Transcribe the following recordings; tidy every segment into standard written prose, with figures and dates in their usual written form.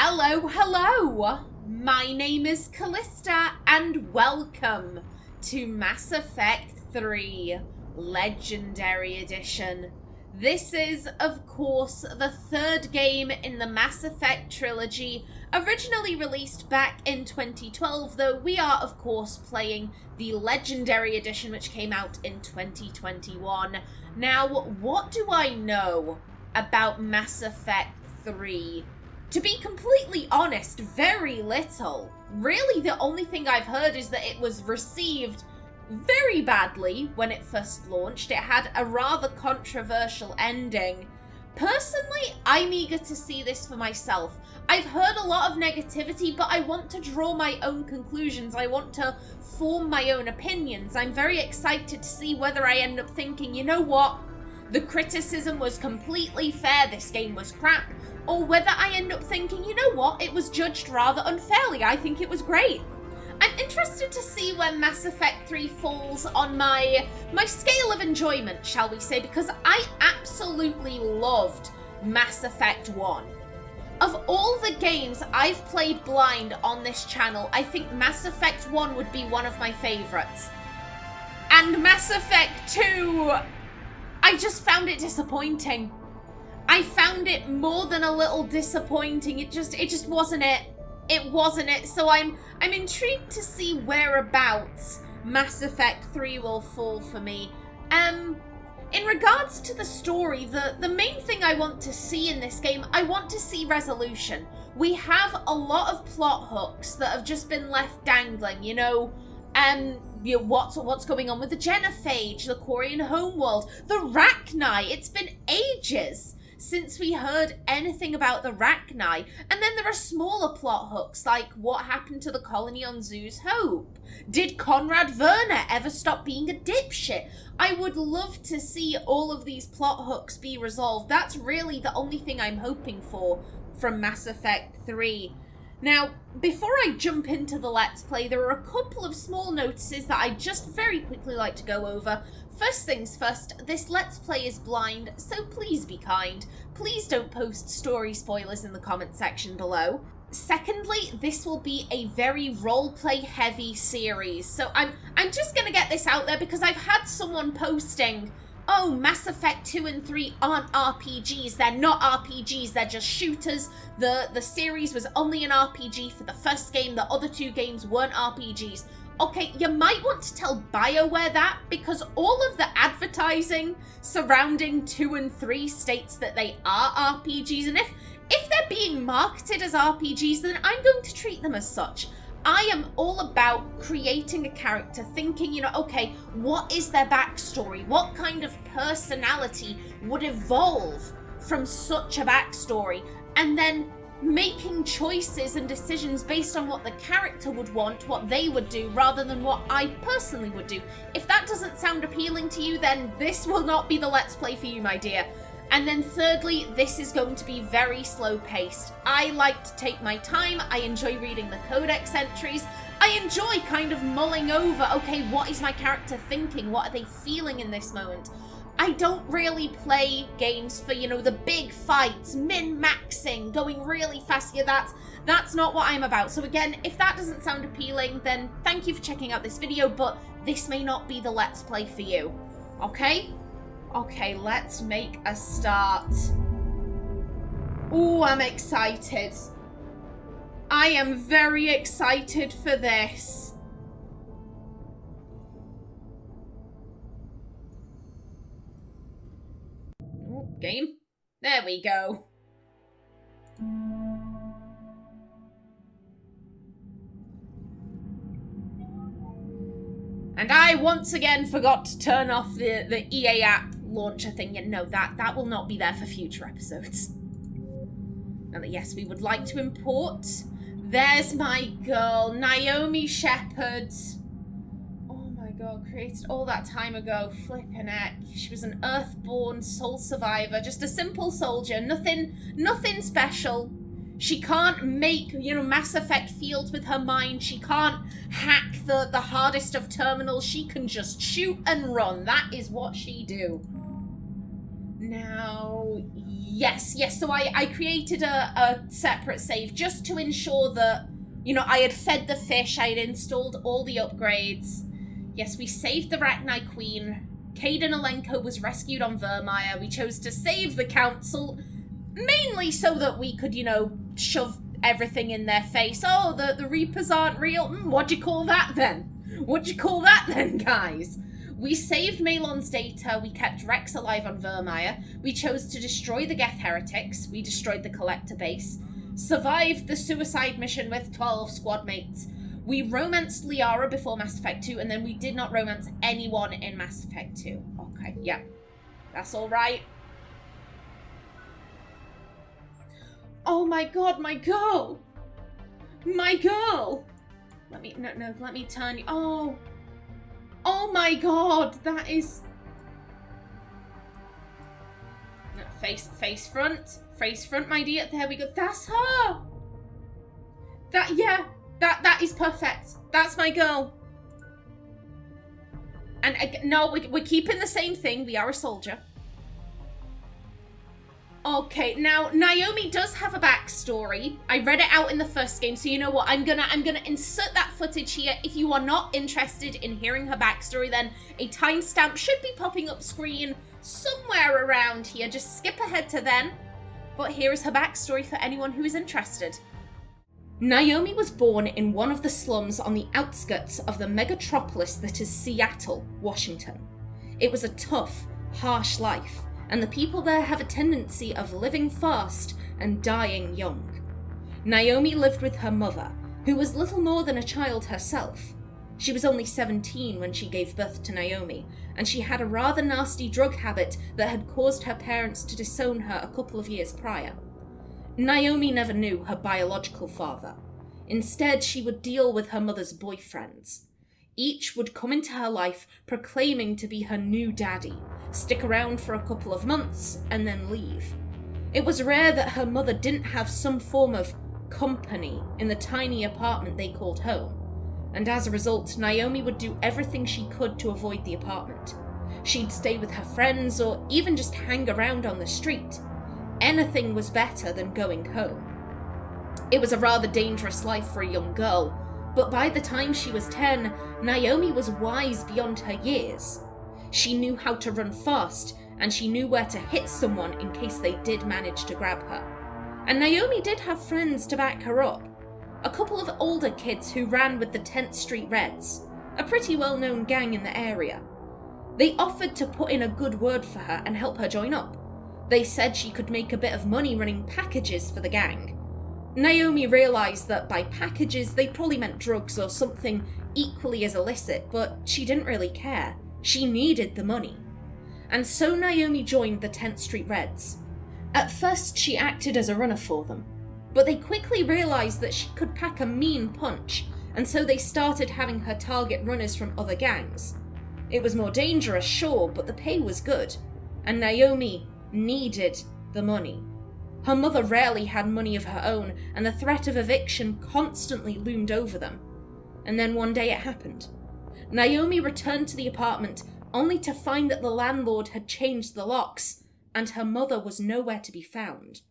Hello, hello! My name is Callista, and welcome to Mass Effect 3 Legendary Edition. This is, of course, the third game in the Mass Effect trilogy, originally released back in 2012, though we are, of course, playing the Legendary Edition, which came out in 2021. Now, what do I know about Mass Effect 3? To be completely honest, very little. Really, the only thing I've heard is that it was received very badly when it first launched. It had a rather controversial ending. Personally, I'm eager to see this for myself. I've heard a lot of negativity, but I want to draw my own conclusions. I want to form my own opinions. I'm very excited to see whether I end up thinking, you know what? The criticism was completely fair, this game was crap. Or whether I end up thinking, you know what, it was judged rather unfairly, I think it was great. I'm interested to see where Mass Effect 3 falls on my scale of enjoyment, shall we say, because I absolutely loved Mass Effect 1. Of all the games I've played blind on this channel, I think Mass Effect 1 would be one of my favourites. And Mass Effect 2, I just found it disappointing. I found it more than a little disappointing. It just wasn't it. It wasn't it. So I'm intrigued to see whereabouts Mass Effect 3 will fall for me. In regards to the story, the main thing I want to see in this game, I want to see resolution. We have a lot of plot hooks that have just been left dangling, you know, what's going on with the Genophage, the Quarian homeworld, the Rachni. It's been ages since we heard anything about the Rachni. And then there are smaller plot hooks, like what happened to the colony on Zoo's Hope? Did Conrad Werner ever stop being a dipshit? I would love to see all of these plot hooks be resolved. That's really the only thing I'm hoping for from Mass Effect 3. Now, before I jump into the Let's Play, there are a couple of small notices that I'd just very quickly like to go over. First things first, this Let's Play is blind, so please be kind. Please don't post story spoilers in the comment section below. Secondly, this will be a very roleplay heavy series, so I'm just gonna get this out there because I've had someone posting, oh, Mass Effect 2 and 3 aren't RPGs. They're not RPGs, they're just shooters. The series was only an RPG for the first game, the other two games weren't RPGs. Okay, you might want to tell BioWare that, because all of the advertising surrounding 2 and 3 states that they are RPGs, and if they're being marketed as RPGs, then I'm going to treat them as such. I am all about creating a character, thinking, you know, okay, what is their backstory? What kind of personality would evolve from such a backstory? And then making choices and decisions based on what the character would want, what they would do, rather than what I personally would do. If that doesn't sound appealing to you, then this will not be the Let's Play for you, my dear. And then thirdly, this is going to be very slow paced. I like to take my time. I enjoy reading the codex entries. I enjoy kind of mulling over, okay, what is my character thinking? What are they feeling in this moment? I don't really play games for, you know, the big fights, min-maxing, going really fast. Yeah, that's not what I'm about. So again, if that doesn't sound appealing, then thank you for checking out this video, but this may not be the Let's Play for you. Okay? Okay, let's make a start. Ooh, I'm excited. I am very excited for this. Game. There we go. And I once again forgot to turn off the EA app launcher thing. And no, that will not be there for future episodes. And yes, we would like to import. There's my girl, Naomi Shepherd. God, created all that time ago. Flippin' heck. She was an Earthborn soul survivor, just a simple soldier, nothing special. She can't make, you know, Mass Effect fields with her mind. She can't hack the hardest of terminals. She can just shoot and run. That is what she do. Now, yes, so I created a separate save just to ensure that, you know, I had fed the fish, I had installed all the upgrades. Yes, we saved the Rachni Queen. Caden Alenko was rescued on Vermeer. We chose to save the council, mainly so that we could, you know, shove everything in their face. Oh, the Reapers aren't real. What'd you call that then? What'd you call that then, guys? We saved Malon's data, we kept Rex alive on Vermeer, we chose to destroy the Geth heretics, we destroyed the Collector base, survived the suicide mission with 12 squad mates, we romanced Liara before Mass Effect 2, and then we did not romance anyone in Mass Effect 2. Okay, yeah. That's alright. Oh my god, my girl! My girl! Let me turn you. Oh my god, that is... No, face front, my dear. There we go. That's her! That is perfect. That's my girl. And no, we're keeping the same thing. We are a soldier. Okay, now Naomi does have a backstory. I read it out in the first game, so you know what? I'm gonna insert that footage here. If you are not interested in hearing her backstory, then a timestamp should be popping up screen somewhere around here. Just skip ahead to then. But here is her backstory for anyone who is interested. Naomi was born in one of the slums on the outskirts of the megatropolis that is Seattle, Washington. It was a tough, harsh life, and the people there have a tendency of living fast and dying young. Naomi lived with her mother, who was little more than a child herself. She was only 17 when she gave birth to Naomi, and she had a rather nasty drug habit that had caused her parents to disown her a couple of years prior. Naomi never knew her biological father. Instead, she would deal with her mother's boyfriends. Each would come into her life proclaiming to be her new daddy, stick around for a couple of months, and then leave. It was rare that her mother didn't have some form of company in the tiny apartment they called home, and as a result, Naomi would do everything she could to avoid the apartment. She'd stay with her friends or even just hang around on the street. Anything was better than going home. It was a rather dangerous life for a young girl, but by the time she was 10, Naomi was wise beyond her years. She knew how to run fast, and she knew where to hit someone in case they did manage to grab her. And Naomi did have friends to back her up. A couple of older kids who ran with the 10th Street Reds, a pretty well-known gang in the area. They offered to put in a good word for her and help her join up. They said she could make a bit of money running packages for the gang. Naomi realised that by packages they probably meant drugs or something equally as illicit, but she didn't really care. She needed the money. And so Naomi joined the 10th Street Reds. At first she acted as a runner for them, but they quickly realised that she could pack a mean punch, and so they started having her target runners from other gangs. It was more dangerous, sure, but the pay was good, and Naomi needed the money. Her mother rarely had money of her own, and the threat of eviction constantly loomed over them. And then one day it happened. Naomi returned to the apartment, only to find that the landlord had changed the locks, and her mother was nowhere to be found.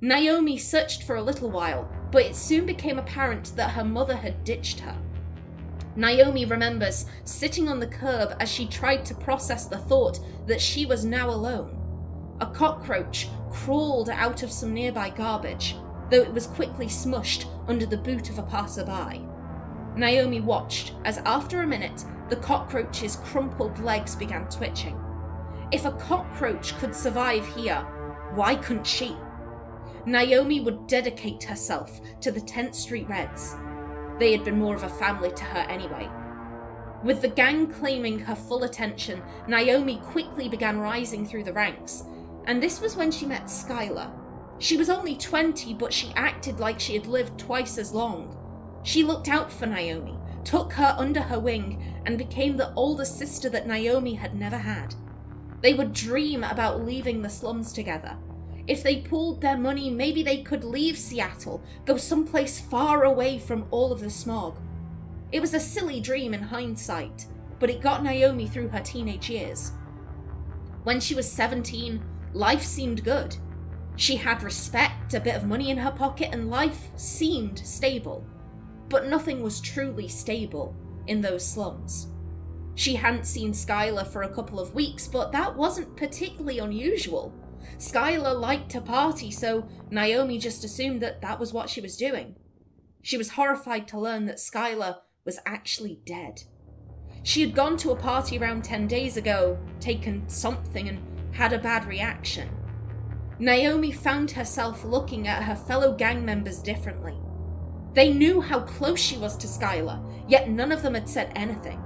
Naomi searched for a little while, but it soon became apparent that her mother had ditched her. Naomi remembers sitting on the curb as she tried to process the thought that she was now alone. A cockroach crawled out of some nearby garbage, though it was quickly smushed under the boot of a passerby. Naomi watched as, after a minute, the cockroach's crumpled legs began twitching. If a cockroach could survive here, why couldn't she? Naomi would dedicate herself to the 10th Street Reds. They had been more of a family to her anyway. With the gang claiming her full attention, Naomi quickly began rising through the ranks, and this was when she met Skylar. She was only 20, but she acted like she had lived twice as long. She looked out for Naomi, took her under her wing, and became the older sister that Naomi had never had. They would dream about leaving the slums together. If they pooled their money, maybe they could leave Seattle, go someplace far away from all of the smog. It was a silly dream in hindsight, but it got Naomi through her teenage years. When she was 17, Life seemed good. She had respect, a bit of money in her pocket, and life seemed stable. But nothing was truly stable in those slums. She hadn't seen Skylar for a couple of weeks, but that wasn't particularly unusual. Skylar liked to party, so Naomi just assumed that that was what she was doing. She was horrified to learn that Skylar was actually dead. She had gone to a party around 10 days ago, taken something, and had a bad reaction. Naomi found herself looking at her fellow gang members differently. They knew how close she was to Skylar, yet none of them had said anything.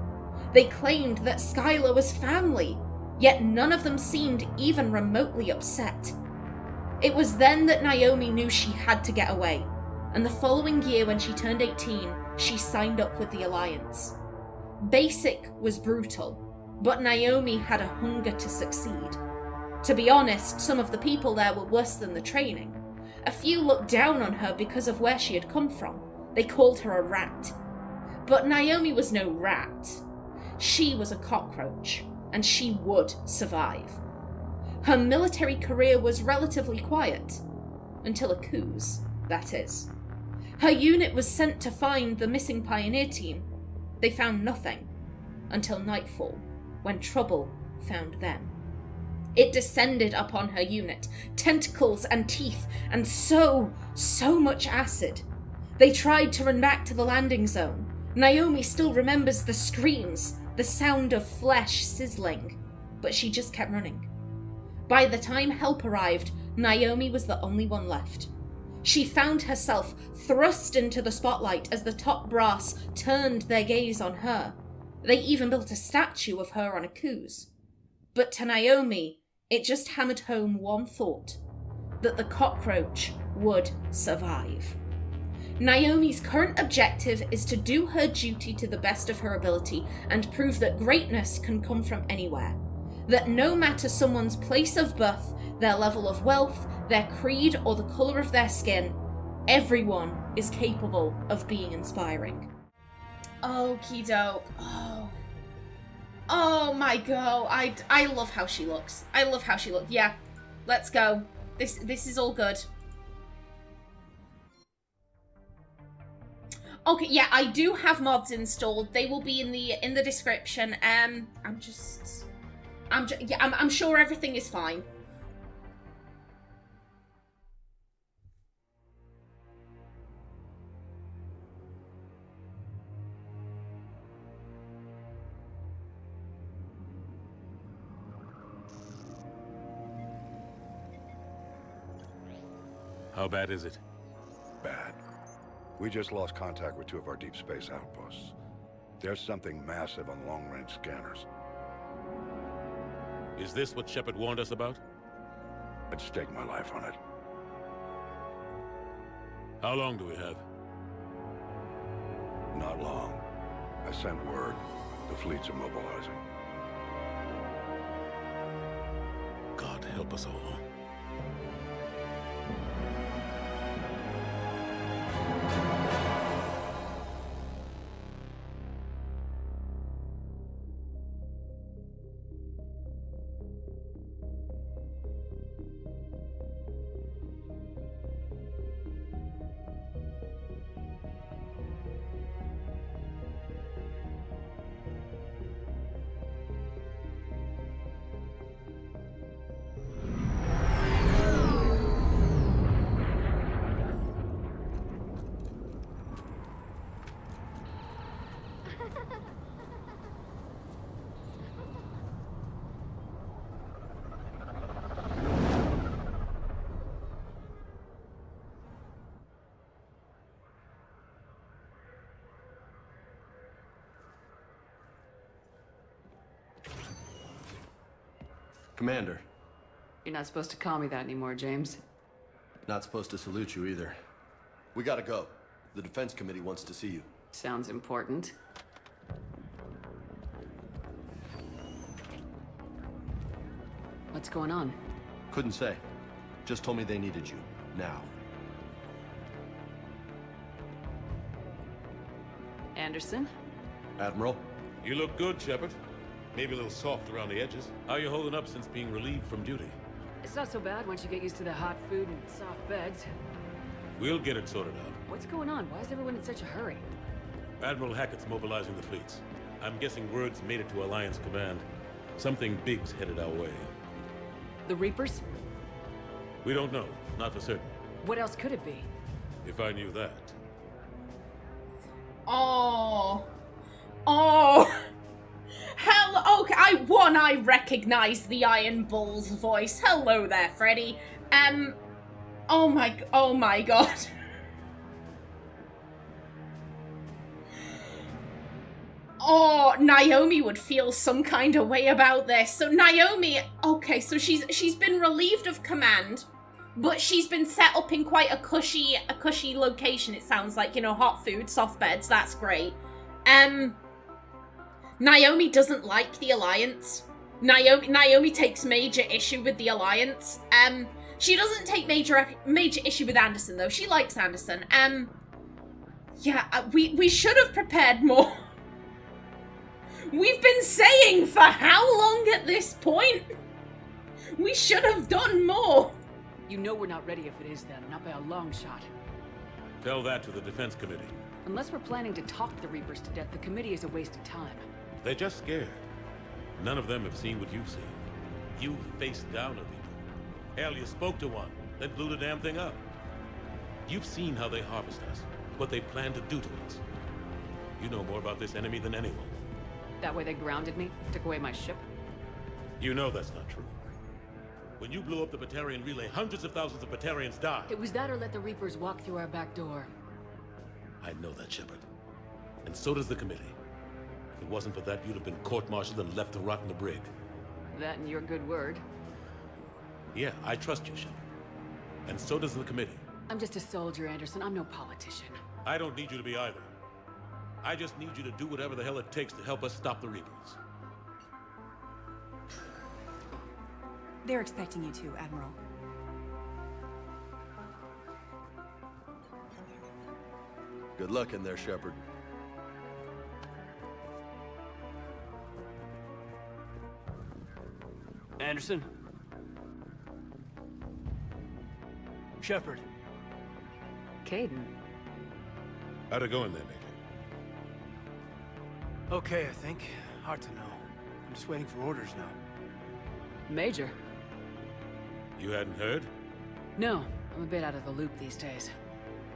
They claimed that Skylar was family, yet none of them seemed even remotely upset. It was then that Naomi knew she had to get away, and the following year when she turned 18, she signed up with the Alliance. Basic was brutal, but Naomi had a hunger to succeed. To be honest, some of the people there were worse than the training. A few looked down on her because of where she had come from. They called her a rat. But Naomi was no rat. She was a cockroach, and she would survive. Her military career was relatively quiet. Until a coup, that is. Her unit was sent to find the missing pioneer team. They found nothing. Until nightfall, when trouble found them. It descended upon her unit, tentacles and teeth, and so much acid. They tried to run back to the landing zone. Naomi still remembers the screams, the sound of flesh sizzling, but she just kept running. By the time help arrived, Naomi was the only one left. She found herself thrust into the spotlight as the top brass turned their gaze on her. They even built a statue of her on a coos. But to Naomi, it just hammered home one thought, that the cockroach would survive. Naomi's current objective is to do her duty to the best of her ability and prove that greatness can come from anywhere. That no matter someone's place of birth, their level of wealth, their creed, or the colour of their skin, everyone is capable of being inspiring. Okie doke. Oh my girl, I love how she looks. I love how she looks. Yeah, let's go. This is all good. Okay, yeah, I do have mods installed. They will be in the description. I'm sure everything is fine. How bad is it? Bad. We just lost contact with two of our deep space outposts. There's something massive on long-range scanners. Is this what Shepard warned us about? I'd stake my life on it. How long do we have? Not long. I sent word. The fleet's immobilizing. God help us all. Commander. You're not supposed to call me that anymore, James. Not supposed to salute you either. We gotta go. The Defense Committee wants to see you. Sounds important. What's going on? Couldn't say. Just told me they needed you. Now. Anderson? Admiral? You look good, Shepard. Maybe a little soft around the edges. How are you holding up since being relieved from duty? It's not so bad once you get used to the hot food and soft beds. We'll get it sorted out. What's going on? Why is everyone in such a hurry? Admiral Hackett's mobilizing the fleets. I'm guessing word's made it to Alliance Command. Something big's headed our way. The Reapers? We don't know. Not for certain. What else could it be? If I knew that. Oh. Oh. Hell, okay, I recognize the Iron Bull's voice. Hello there, Freddy. Oh my god. Oh, Naomi would feel some kind of way about this. So Naomi, okay, so she's been relieved of command, but she's been set up in quite a cushy location, it sounds like, you know, hot food, soft beds, that's great. Naomi doesn't like the Alliance. Naomi takes major issue with the Alliance. She doesn't take major issue with Anderson, though. She likes Anderson. Yeah, we should have prepared more. We've been saying for how long at this point? We should have done more. You know we're not ready if it is them, not by a long shot. Tell that to the Defense Committee. Unless we're planning to talk the Reapers to death, the committee is a waste of time. They're just scared. None of them have seen what you've seen. You faced down a Reaper. Hell, you spoke to one, then blew the damn thing up. You've seen how they harvest us, what they plan to do to us. You know more about this enemy than anyone. That way they grounded me, took away my ship. You know that's not true. When you blew up the Batarian relay, hundreds of thousands of Batarians died. It was that or let the Reapers walk through our back door. I know that, Shepard. And so does the committee. If it wasn't for that, you'd have been court-martialed and left to rot in the brig. That and your good word. Yeah, I trust you, Shepard. And so does the committee. I'm just a soldier, Anderson. I'm no politician. I don't need you to be either. I just need you to do whatever the hell it takes to help us stop the Reapers. They're expecting you to, Admiral. Good luck in there, Shepard. Anderson? Shepard. Caden. How'd it go in there, Major? Okay, I think. Hard to know. I'm just waiting for orders now. Major. You hadn't heard? No, I'm a bit out of the loop these days.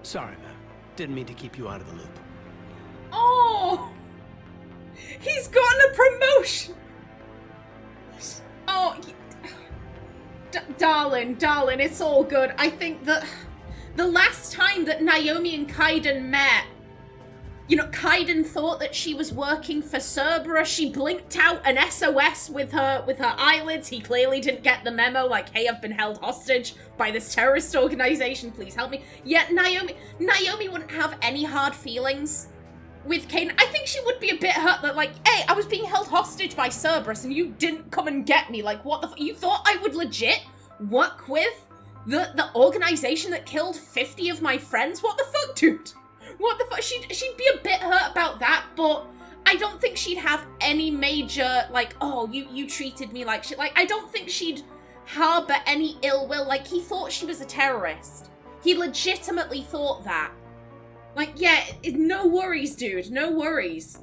Sorry, man. Didn't mean to keep you out of the loop. Oh! He's gotten a promotion! Oh, darling, it's all good. I think that the last time that Naomi and Kaiden met, you know, Kaiden thought that she was working for Cerberus. She blinked out an SOS with her eyelids. He clearly didn't get the memo, like, hey, I've been held hostage by this terrorist organization, please help me. Yet Naomi wouldn't have any hard feelings with Kaiden. I think she would be a bit hurt that, like, hey, I was being held hostage by Cerberus and you didn't come and get me. Like, what the you thought I would legit work with the organization that killed 50 of my friends? What the fuck, dude? What the fuck? She'd be a bit hurt about that, but I don't think she'd have any major, like, oh, you treated me like shit. Like, I don't think she'd harbor any ill will. Like, he thought she was a terrorist. He legitimately thought that. Like, yeah, no worries, dude. No worries.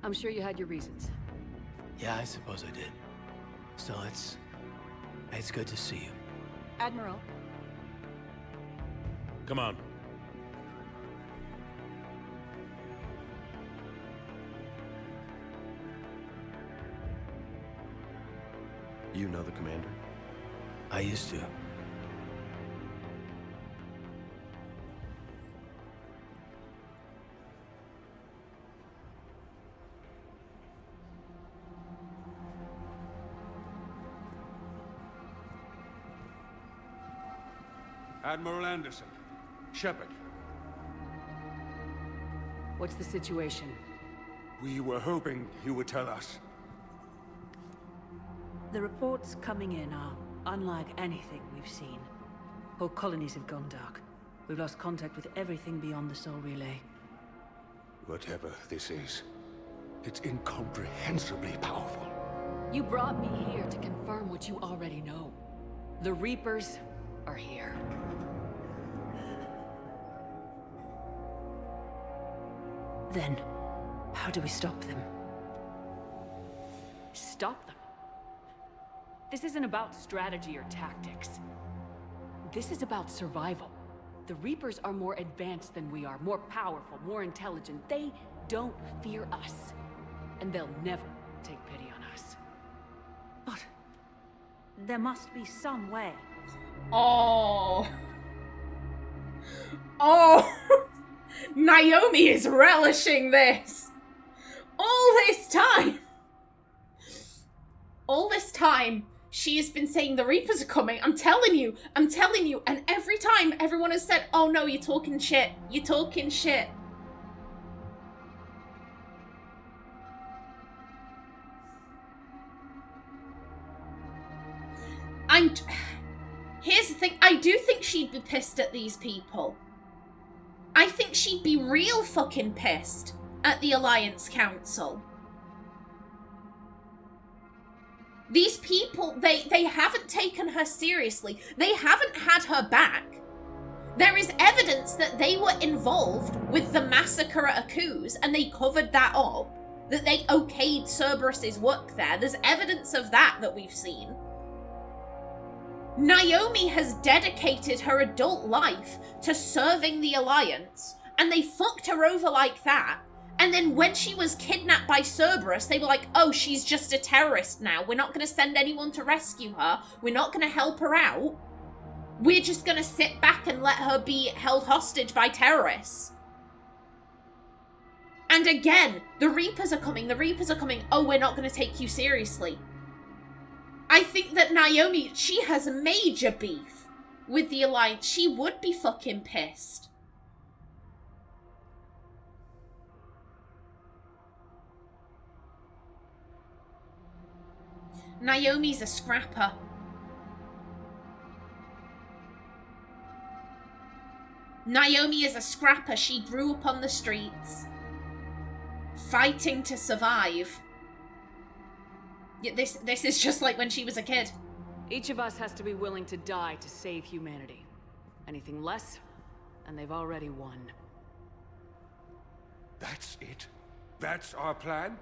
I'm sure you had your reasons. Yeah, I suppose I did. Still, it's good to see you. Admiral. Come on. You know the commander? I used to. Admiral Anderson. Shepard. What's the situation? We were hoping you would tell us. The reports coming in are unlike anything we've seen. Whole colonies have gone dark. We've lost contact with everything beyond the Soul Relay. Whatever this is, it's incomprehensibly powerful. You brought me here to confirm what you already know. The Reapers are here. Then, how do we stop them? Stop them. This isn't about strategy or tactics. This is about survival. The Reapers are more advanced than we are, more powerful, more intelligent. They don't fear us. And they'll never take pity on us. But there must be some way. Oh. Oh. Naomi is relishing this. All this time, she has been saying the Reapers are coming. I'm telling you. And every time, everyone has said, oh no, you're talking shit. You're talking shit. Here's the thing. I do think she'd be pissed at these people. I think she'd be real fucking pissed at the Alliance Council. These people, they haven't taken her seriously. They haven't had her back. There is evidence that they were involved with the massacre at Akuz, and they covered that up. That they okayed Cerberus's work there. There's evidence of that we've seen. Naomi has dedicated her adult life to serving the Alliance, and they fucked her over like that. And then when she was kidnapped by Cerberus, they were like, oh, she's just a terrorist now. We're not going to send anyone to rescue her. We're not going to help her out. We're just going to sit back and let her be held hostage by terrorists. And again, the Reapers are coming. The Reapers are coming. Oh, we're not going to take you seriously. I think that Naomi, she has major beef with the Alliance. She would be fucking pissed. Naomi's a scrapper. Naomi is a scrapper. She grew up on the streets, fighting to survive. This is just like when she was a kid. Each of us has to be willing to die to save humanity. Anything less, and they've already won. That's it? That's our plan?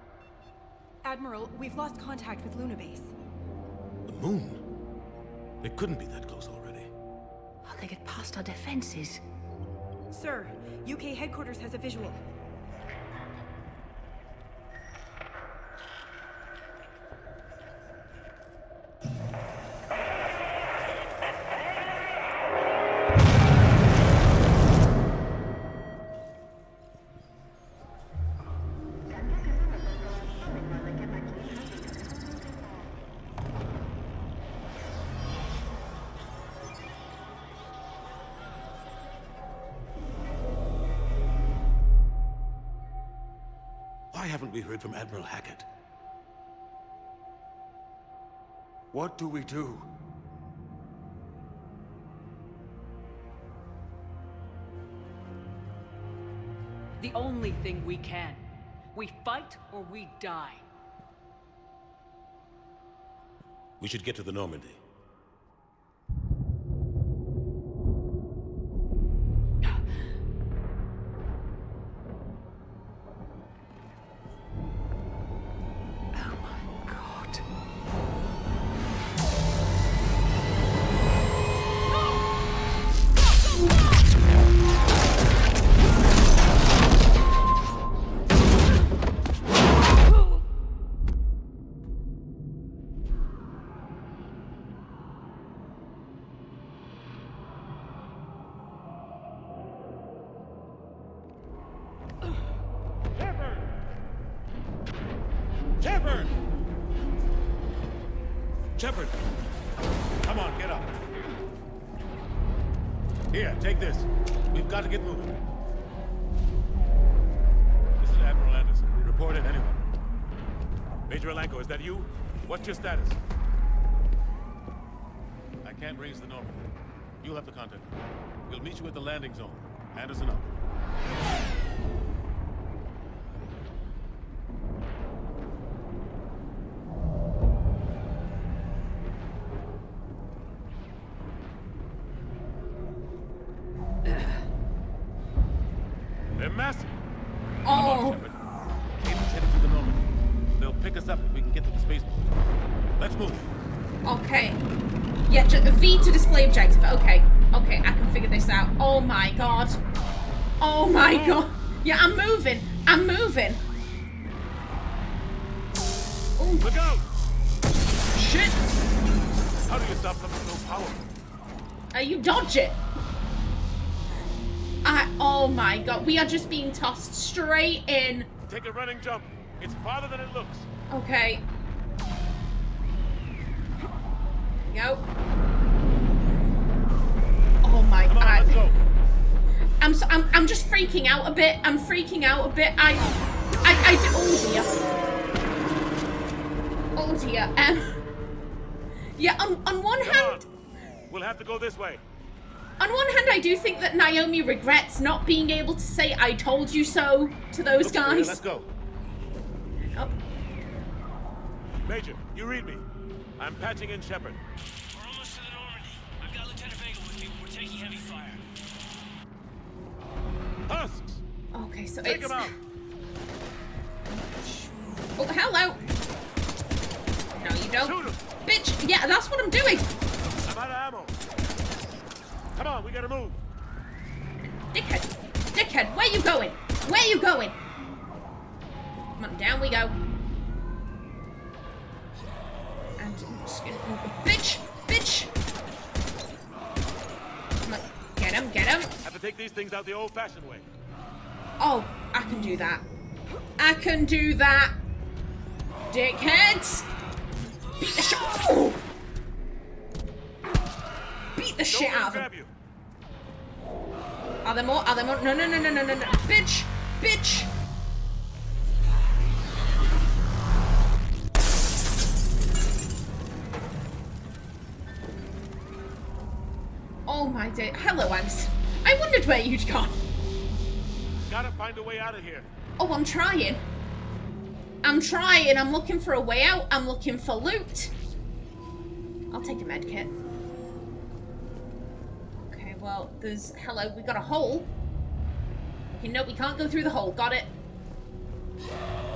Admiral, we've lost contact with Luna Base. The moon? They couldn't be that close already. How they get past our defenses? Sir, UK headquarters has a visual. Why haven't we heard from Admiral Hackett? What do we do? The only thing we can. We fight or we die. We should get to the Normandy. Shepard! Come on, get up. Here, take this. We've got to get moving. This is Admiral Anderson. Report in, anyone. Major Alanko, is that you? What's your status? I can't raise the Normandy. You'll have to contact me. We'll meet you at the landing zone. Anderson out. They're massive. Come Oh. on, Shepard. Cable's headed to the Normandy. They'll pick us up if we can get to the spaceport. Let's move. Okay. Yeah, V to display objective. Okay. Okay, I can figure this out. Oh my god. Oh my god. Yeah, I'm moving. I'm moving. Ooh. Look out! Shit. How do you stop something so powerful? You dodge it. Oh my god. We are just being tossed straight in. Take a running jump. It's farther than it looks. Okay. Go. Oh my Come on, god. let's go. I'm just freaking out a bit. I'm freaking out a bit. Oh dear. Oh dear. Yeah, on one hand, we'll have to go this way. on one hand, I do think that Naomi regrets not being able to say "I told you so" to those Looks clear, guys. let's go. Oh. Major, you read me. I'm patching in Shepard. We're almost to the Normandy. I've got Lieutenant Vega with me, but we're taking heavy fire. Husks! Okay, so Take it's. him out. Oh, hello. No, you don't. Shoot him. Bitch, yeah, that's what I'm doing. I'm out of ammo. Come on, we gotta move. Dickhead. Dickhead, where you going? Where you going? Come on, down we go. And bitch, bitch. Come on, get him, get him. Have to take these things out the old-fashioned way. Oh, I can do that. I can do that. Dickheads. Beat the shit. Oh! Beat the shit out of them. You. Are there more? Are there more? No, no, no, no, no, no, no. Bitch! Bitch! Oh my day. Hello, Ants. I wondered where you'd gone. Gotta find a way out of here. Oh, I'm trying. I'm trying. I'm looking for a way out. I'm looking for loot. I'll take a med kit. Okay, well, there's... Hello, we got a hole. Okay, no, we can't go through the hole. Got it.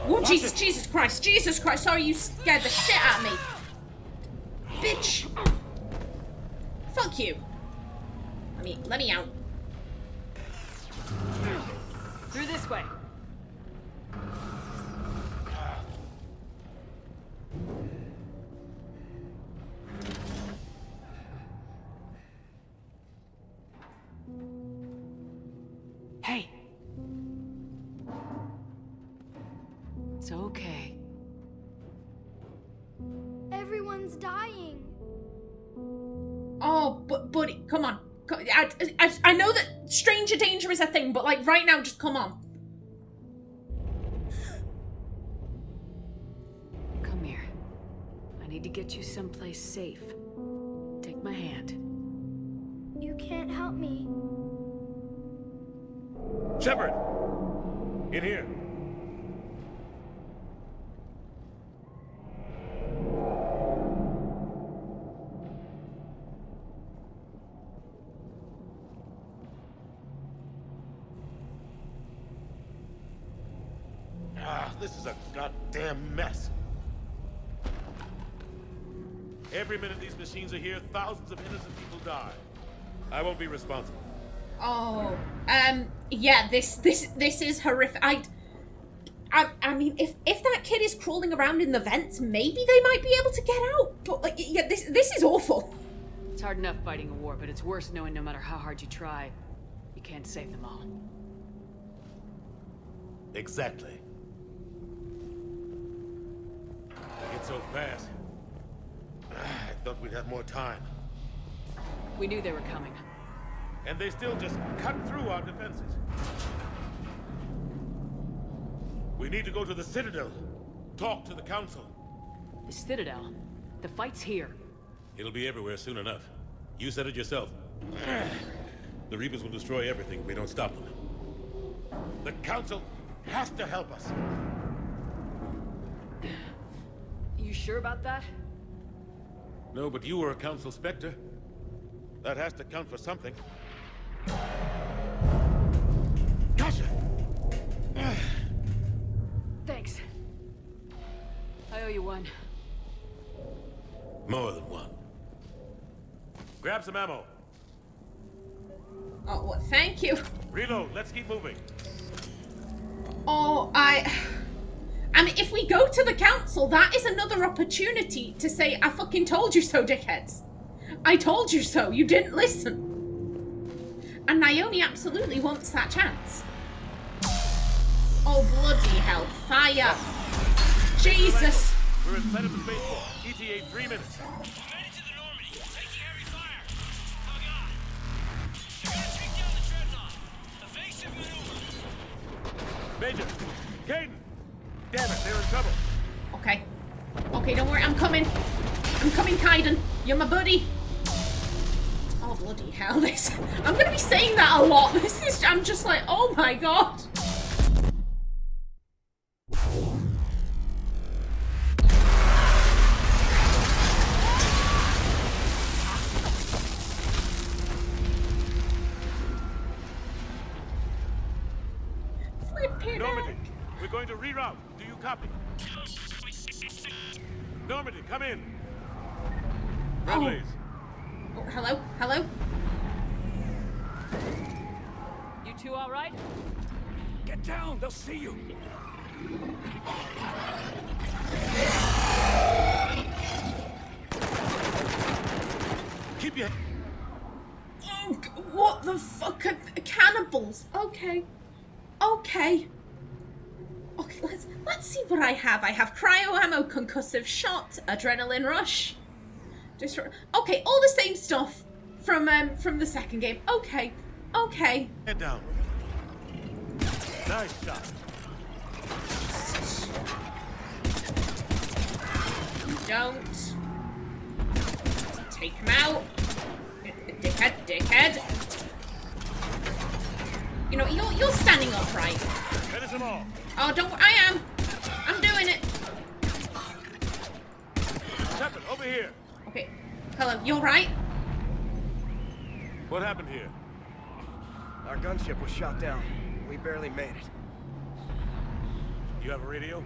Oh, Jesus, Jesus Christ. Jesus Christ. Sorry, you scared the shit out of me. Bitch. Fuck you. Let me out. Through this way. Hey. It's okay. Everyone's dying. Oh, buddy, come on. I know that stranger danger is a thing, but like right now, just come on. Come here. I need to get you someplace safe. Take my hand. You can't help me. Shepard! In here. This is a goddamn mess. Every minute these machines are here, thousands of innocent people die. I won't be responsible. Oh, yeah, this is horrific. I mean, if that kid is crawling around in the vents, maybe they might be able to get out. But like, yeah, this is awful. It's hard enough fighting a war, but it's worse knowing no matter how hard you try, you can't save them all. Exactly. It's so fast. I thought we'd have more time. We knew they were coming. And they still just cut through our defenses. We need to go to the Citadel. Talk to the Council. The Citadel? The fight's here. It'll be everywhere soon enough. You said it yourself. The Reapers will destroy everything if we don't stop them. The Council has to help us. You sure about that? No, but you were a Council Spectre. That has to count for something. Gotcha! owe you one. More than one. Grab some ammo. Oh, well, thank you. Reload. Let's keep moving. Oh, I mean, if we go to the council, that is another opportunity to say, I fucking told you so, dickheads. I told you so. You didn't listen. And Naomi absolutely wants that chance. Oh, bloody hell. Fire. Jesus. We're inside of the spaceport. ETA 3 minutes. I'm headed to the Normandy. Taking heavy fire. Oh, God. They're gonna take down the dreadnought. Evasive maneuver. Major. Caden. Damn it, they're in trouble. Okay. Okay, don't worry. I'm coming. I'm coming, Kaiden. You're my buddy. Oh, bloody hell. This. I'm going to be saying that a lot. This is. I'm just like, oh my god. Flipping Normandy, heck. we're going to reroute. Do you copy? Normandy, come in. Red Oh, hello? Hello? You two all right? Get down, they'll see you. Keep your... Oh, what the fuck are cannibals? Okay. Okay. Okay, let's see what I have. I have cryo ammo, concussive shot, adrenaline rush. Okay, all the same stuff from the second game. Okay. Okay. Head down. Nice shot. Don't. Take him out. Dickhead, dickhead. You know, you're standing upright. Finish them all. Oh, don't. I am. I'm doing it. Shepard, over here. Okay. Hello. You're right. What happened here? Our gunship was shot down. We barely made it. You have a radio?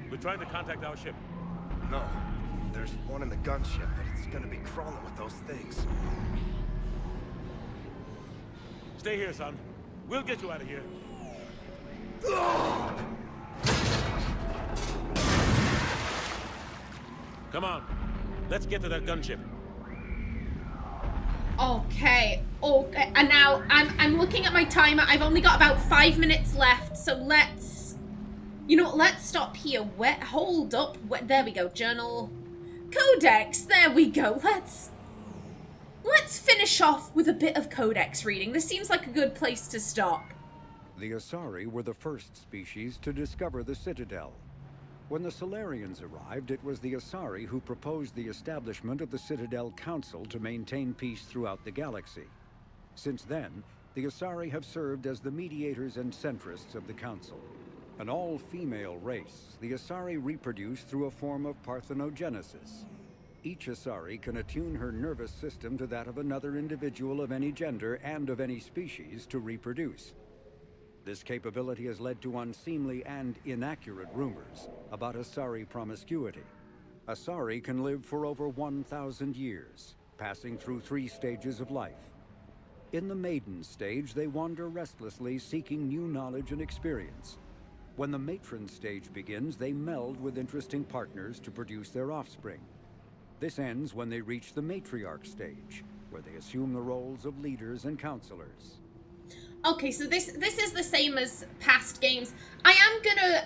We're trying to contact our ship. No. There's one in the gunship, but it's gonna be crawling with those things. Stay here, son. We'll get you out of here. Come on. Let's get to that gunship. Okay. Okay. And now I'm looking at my timer. I've only got about 5 minutes left. So let's, you know, let's stop here. Hold up. There we go. Journal. Codex. There we go. Let's finish off with a bit of codex reading. This seems like a good place to stop. The Asari were the first species to discover the Citadel. When the Solarians arrived, it was the Asari who proposed the establishment of the Citadel Council to maintain peace throughout the galaxy. Since then, the Asari have served as the mediators and centrists of the Council. An all-female race, the Asari reproduce through a form of parthenogenesis. Each Asari can attune her nervous system to that of another individual of any gender and of any species to reproduce. This capability has led to unseemly and inaccurate rumors about Asari promiscuity. Asari can live for over 1,000 years, passing through 3 stages of life. In the maiden stage, they wander restlessly, seeking new knowledge and experience. When the matron stage begins, they meld with interesting partners to produce their offspring. This ends when they reach the matriarch stage, where they assume the roles of leaders and counselors. Okay, so this is the same as past games. I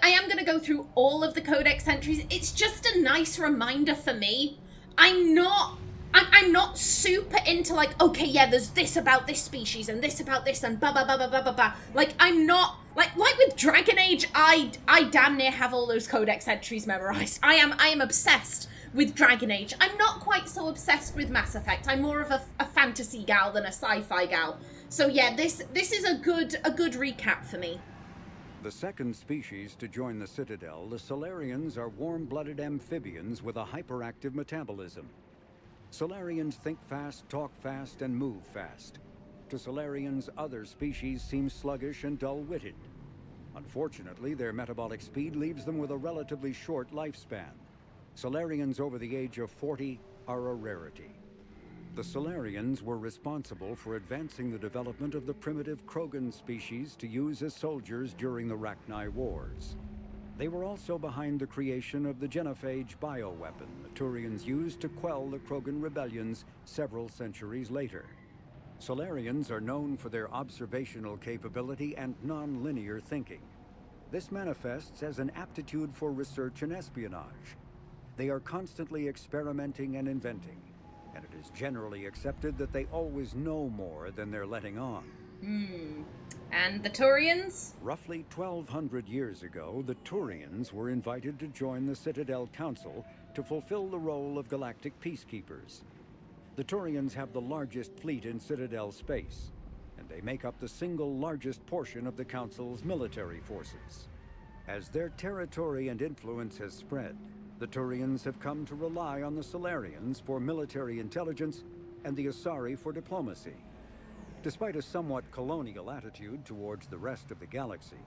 am gonna go through all of the codex entries. It's just a nice reminder for me. I'm not super into like, okay, yeah, there's this about this species and this about this and blah blah blah blah blah blah blah. Like I'm not like with Dragon Age, I damn near have all those codex entries memorized. I am obsessed with Dragon Age. I'm not quite so obsessed with Mass Effect. I'm more of a fantasy gal than a sci-fi gal. So yeah, this is a good recap for me. The second species to join the Citadel, the Solarians, are warm-blooded amphibians with a hyperactive metabolism. Solarians think fast, talk fast, and move fast. To Solarians, other species seem sluggish and dull-witted. Unfortunately, their metabolic speed leaves them with a relatively short lifespan. Solarians over the age of 40 are a rarity. The Solarians were responsible for advancing the development of the primitive Krogan species to use as soldiers during the Rachni Wars. They were also behind the creation of the genophage bioweapon the Turians used to quell the Krogan rebellions several centuries later. Solarians are known for their observational capability and non-linear thinking. This manifests as an aptitude for research and espionage. They are constantly experimenting and inventing, and it is generally accepted that they always know more than they're letting on. And the Turians? Roughly 1,200 years ago, the Turians were invited to join the Citadel Council to fulfill the role of galactic peacekeepers. The Turians have the largest fleet in Citadel space, and they make up the single largest portion of the Council's military forces. As their territory and influence has spread, the Turians have come to rely on the Solarians for military intelligence and the Asari for diplomacy. Despite a somewhat colonial attitude towards the rest of the galaxy,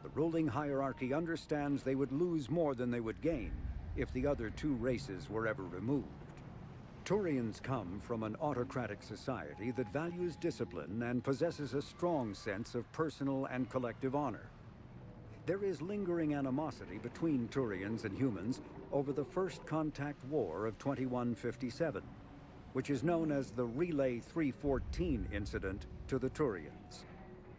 the ruling hierarchy understands they would lose more than they would gain if the other two races were ever removed. Turians come from an autocratic society that values discipline and possesses a strong sense of personal and collective honor. There is lingering animosity between Turians and humans over the First Contact War of 2157, which is known as the Relay 314 incident to the Turians.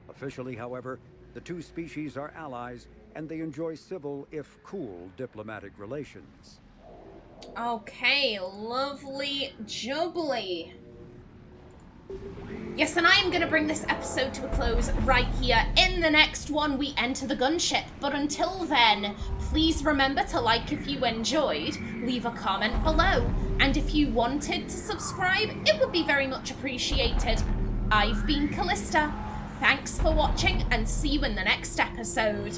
Officially, however, the two species are allies, and they enjoy civil, if cool, diplomatic relations. Okay, lovely jubbly. Yes, and I am going to bring this episode to a close right here. In the next one, we enter the gunship. But until then, please remember to like if you enjoyed, leave a comment below. And if you wanted to subscribe, it would be very much appreciated. I've been Callista. Thanks for watching, and see you in the next episode.